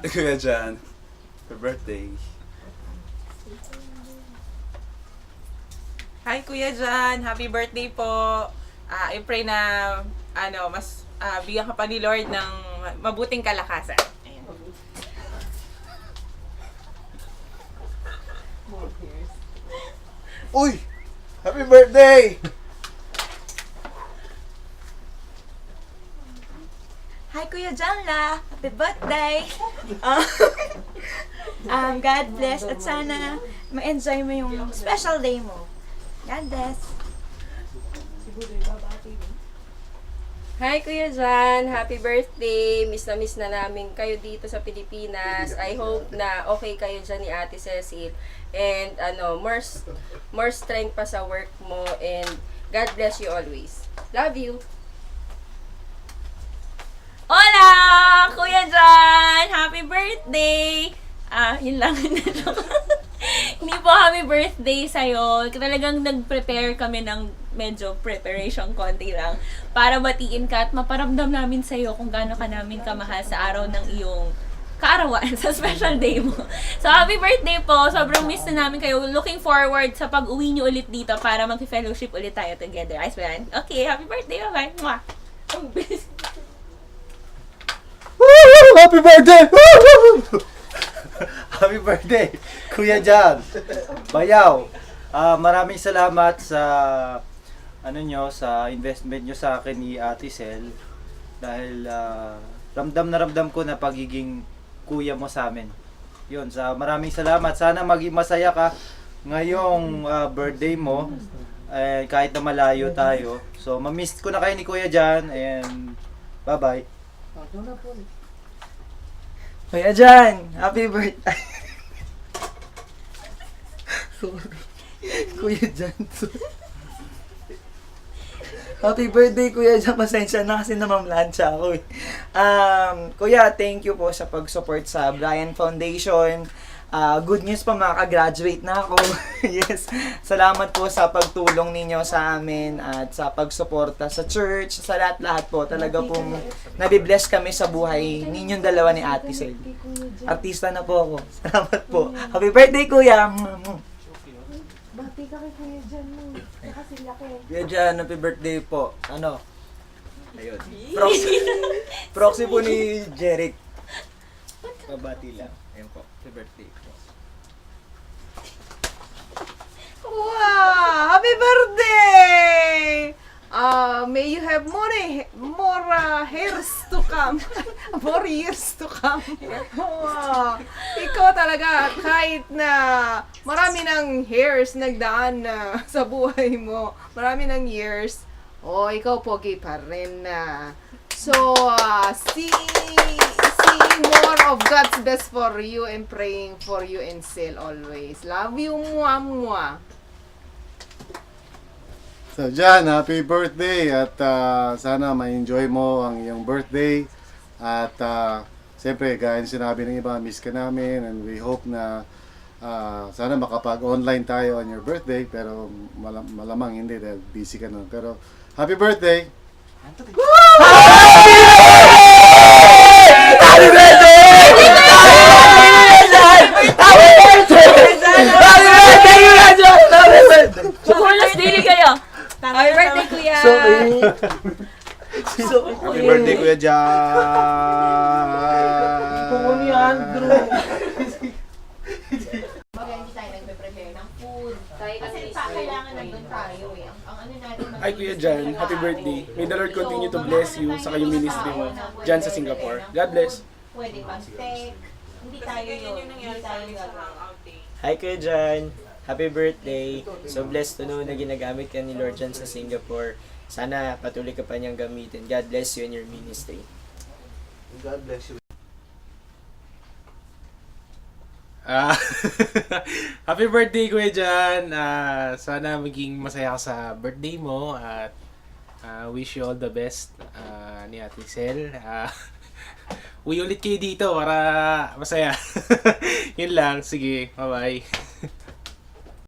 Kuya Jan, happy birthday. Hi Kuya Jan, happy birthday po. I pray na mas bigyan ka pa ni Lord ng mabuting kalakasan. Ayan. Uy! Happy birthday! Hi Kuya Janla! Happy birthday! God bless at sana ma-enjoy mo yung special day mo. God bless! Hi Kuya Jan, happy birthday. Miss na namin kayo dito sa Pilipinas. I hope na okay kayo dyan ni Ate Cecil. And more strength pa sa work mo and God bless you always. Love you. Hola! Kuya Jan! Happy birthday! Yun lang. Hindi po happy birthday sa'yo. Talagang nag-prepare kami ng medyo preparation konti lang para batiin ka at maparamdam namin sa'yo kung gaano ka namin kamahal sa araw ng iyong kaarawan, sa special day mo. So, happy birthday po! Sobrang miss na namin kayo. Looking forward sa pag-uwi niyo ulit dito para mag-fellowship ulit tayo together. Ayos ba yan? Okay, happy birthday! Bye-bye! Mwah! Ang bilis. Woo! Happy birthday! Woo! Happy birthday, Kuya Jan. Bayaw. Maraming salamat sa sa investment nyo sa akin ni Ate Cel dahil ramdam na ramdam ko na pagiging kuya mo sa amin. Yun, maraming salamat. Sana maging masaya ka ngayong birthday mo kahit na malayo tayo. So, mamiss ko na kayo ni Kuya Jan and bye-bye. Kuya Jan, happy birthday. Sorry. Kuya Jan, sorry. Happy birthday, Kuya Jan. Pasensya na kasi namamlansya ako eh. Kuya, thank you po sa pag-support sa Brian Foundation. Good news pa, makaka-graduate na ako. Yes. Salamat po sa pagtulong ninyo sa amin at sa pagsuporta sa church, sa lahat-lahat po. Talaga pong nabibless kami sa buhay ninyong dalawa ni Ate Cel. Artista na po ako. Salamat po. Happy birthday, Kuya! Bati ka kay Kuya Jan mo. Kasi laki. Kuya Jan, happy birthday po. Ayun. Proxy po ni Jeric. Pabati lang. Ayun po. Happy birthday po. Wow! Happy birthday! May you have more hairs to come. More years to come. Wow! Ikaw talaga, kahit na marami ng hairs nagdaan na sa buhay mo, marami ng years, ikaw pogi pa rin na. So, see more of God's best for you and praying for you and Sil always. Love you, mwah, mwah. So Jan, happy birthday at sana ma-enjoy mo ang iyong birthday at siyempre gaya ng sinabi ng iba, miss ka namin and we hope na sana makapag-online tayo on your birthday pero malamang hindi dahil busy ka nun. Pero happy birthday! Happy birthday! Happy birthday! Bukas daily kayo! Happy birthday, Kuya! Happy birthday, Kuya Jan! Ni Andrew. Baga hindi tayo nagpe-prepare ng food. Kasi kailangan nandun tayo eh. Ang ano natin. Hi Kuya Jan, happy birthday. May the Lord continue to bless you sa kayong ministry mo dyan sa Singapore. God bless. Pwede mag-take. Hindi tayo yun. Hindi tayo yun. Hi Kuya Jan, happy birthday. So blessed to know na ginagamit ka ni Lord Jan sa Singapore. Sana patuloy ka pa niyang gamitin. God bless you in your ministry. God bless you. Happy birthday Kuya Jan. Sana maging masaya ka sa birthday mo at wish you all the best ni Ate Cel. Uwi ulit kayo dito para masaya. Yun lang. Sige, bye-bye.